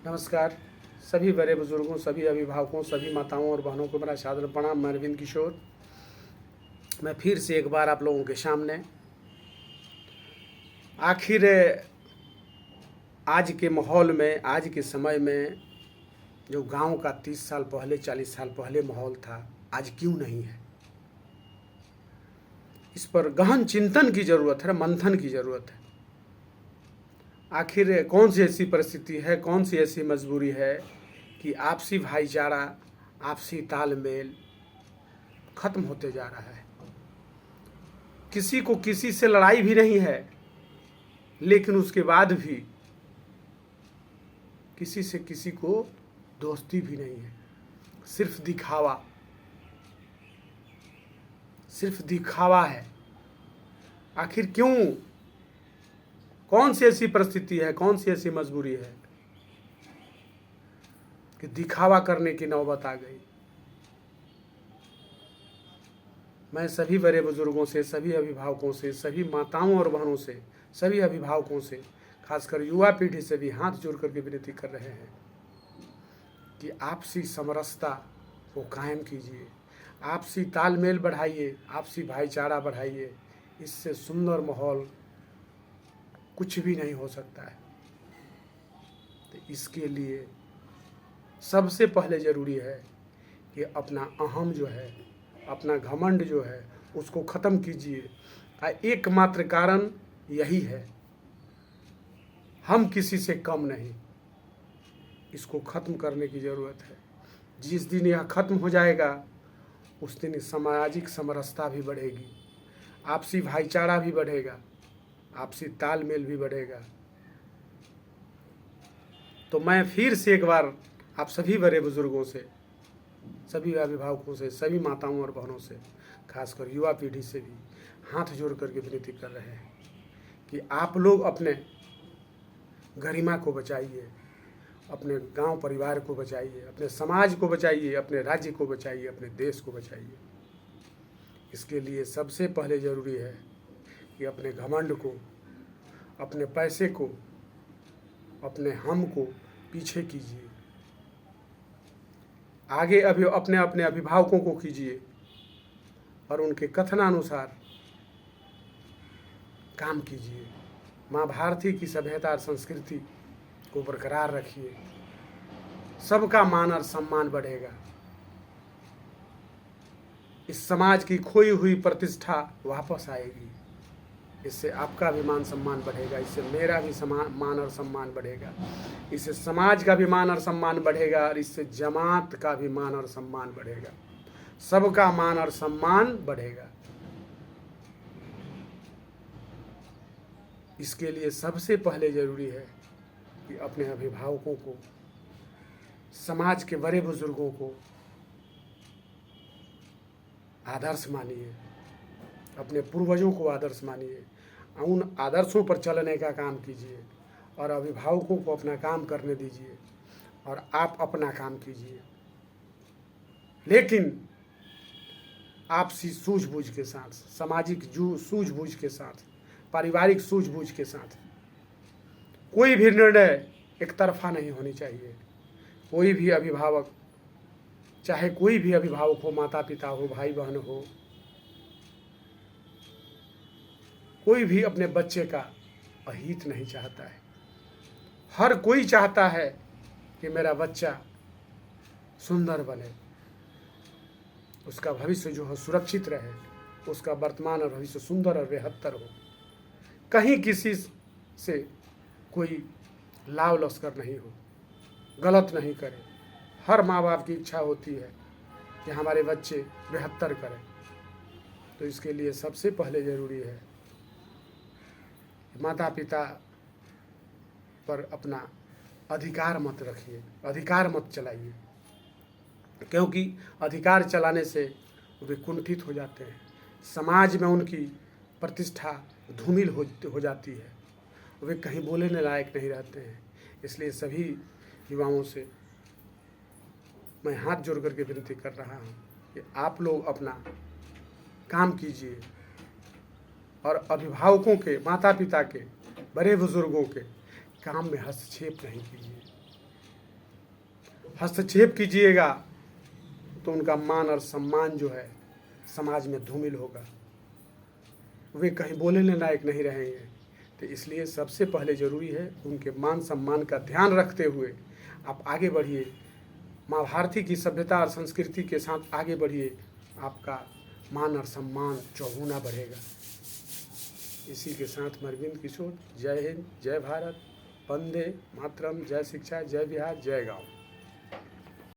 नमस्कार। सभी बड़े बुजुर्गों, सभी अभिभावकों, सभी माताओं और बहनों को मेरा सादर प्रणाम। मैं अरविंद किशोर, मैं फिर से एक बार आप लोगों के सामने आखिर आज के माहौल में, आज के समय में जो गांव का 30 साल पहले, 40 साल पहले माहौल था, आज क्यों नहीं है। इस पर गहन चिंतन की ज़रूरत है, मंथन की ज़रूरत है। आखिर कौन सी ऐसी परिस्थिति है, कौन सी ऐसी मजबूरी है कि आपसी भाईचारा, आपसी तालमेल खत्म होते जा रहा है। किसी को किसी से लड़ाई भी नहीं है, लेकिन उसके बाद भी किसी से किसी को दोस्ती भी नहीं है। सिर्फ दिखावा, सिर्फ दिखावा है। आखिर क्यों? कौन सी ऐसी परिस्थिति है, कौन सी ऐसी मजबूरी है कि दिखावा करने की नौबत आ गई। मैं सभी बड़े बुजुर्गों से, सभी अभिभावकों से, सभी माताओं और बहनों से, सभी अभिभावकों से, खासकर युवा पीढ़ी से भी हाथ जोड़ करके विनती कर रहे हैं कि आपसी समरसता को कायम कीजिए, आपसी तालमेल बढ़ाइए, आपसी भाईचारा बढ़ाइए। इससे सुंदर माहौल कुछ भी नहीं हो सकता है। तो इसके लिए सबसे पहले ज़रूरी है कि अपना अहम जो है, अपना घमंड जो है, उसको ख़त्म कीजिए। एकमात्र कारण यही है, हम किसी से कम नहीं। इसको ख़त्म करने की ज़रूरत है। जिस दिन यह ख़त्म हो जाएगा, उस दिन सामाजिक समरसता भी बढ़ेगी, आपसी भाईचारा भी बढ़ेगा, आपसी तालमेल भी बढ़ेगा। तो मैं फिर से एक बार आप सभी बड़े बुजुर्गों से, सभी अभिभावकों से, सभी माताओं और बहनों से, खासकर युवा पीढ़ी से भी हाथ जोड़ करके विनती कर रहे हैं कि आप लोग अपने गरिमा को बचाइए, अपने गांव परिवार को बचाइए, अपने समाज को बचाइए, अपने राज्य को बचाइए, अपने देश को बचाइए। इसके लिए सबसे पहले ज़रूरी है कि अपने घमंड को, अपने पैसे को, अपने हम को पीछे कीजिए। आगे अभी अपने अपने अभिभावकों को कीजिए और उनके कथनानुसार काम कीजिए। माँ भारती की सभ्यता और संस्कृति को बरकरार रखिए। सबका मान और सम्मान बढ़ेगा। इस समाज की खोई हुई प्रतिष्ठा वापस आएगी। इससे आपका भी मान सम्मान बढ़ेगा, इससे मेरा भी मान और सम्मान बढ़ेगा, इससे समाज का भी मान और सम्मान बढ़ेगा, और इससे जमात का भी मान और सम्मान बढ़ेगा। सबका मान और सम्मान बढ़ेगा। इसके लिए सबसे पहले ज़रूरी है कि अपने अभिभावकों को, समाज के बड़े बुजुर्गों को आदर्श मानिए, अपने पूर्वजों को आदर्श मानिए, उन आदर्शों पर चलने का काम कीजिए और अभिभावकों को अपना काम करने दीजिए और आप अपना काम कीजिए। लेकिन आपसी सूझबूझ के साथ, सामाजिक सूझबूझ के साथ, पारिवारिक सूझबूझ के साथ। कोई भी निर्णय एक तरफा नहीं होनी चाहिए। कोई भी अभिभावक, चाहे कोई भी अभिभावक हो, माता पिता हो, भाई बहन हो, कोई भी अपने बच्चे का अहित नहीं चाहता है। हर कोई चाहता है कि मेरा बच्चा सुंदर बने, उसका भविष्य जो है सुरक्षित रहे, उसका वर्तमान और भविष्य सुंदर और बेहतर हो। कहीं किसी से कोई लाव लश्कर नहीं हो, गलत नहीं करे। हर माँ बाप की इच्छा होती है कि हमारे बच्चे बेहतर करें। तो इसके लिए सबसे पहले ज़रूरी है माता पिता पर अपना अधिकार मत रखिए, अधिकार मत चलाइए, क्योंकि अधिकार चलाने से वे कुंठित हो जाते हैं। समाज में उनकी प्रतिष्ठा धूमिल हो जाती है, वे कहीं बोलने लायक नहीं रहते हैं। इसलिए सभी युवाओं से मैं हाथ जोड़ करके विनती कर रहा हूँ कि आप लोग अपना काम कीजिए और अभिभावकों के, माता पिता के, बड़े बुजुर्गों के काम में हस्तक्षेप नहीं कीजिए। हस्तक्षेप कीजिएगा तो उनका मान और सम्मान जो है समाज में धूमिल होगा, वे कहीं बोलने लायक नहीं रहेंगे। तो इसलिए सबसे पहले ज़रूरी है उनके मान सम्मान का ध्यान रखते हुए आप आगे बढ़िए, माँ भारती की सभ्यता और संस्कृति के साथ आगे बढ़िए, आपका मान और सम्मान चौगुना बढ़ेगा। इसी के साथ अरविंद किशोर, जय हिंद, जय भारत, वंदे मातरम, जय शिक्षा, जय बिहार, जय गाँव।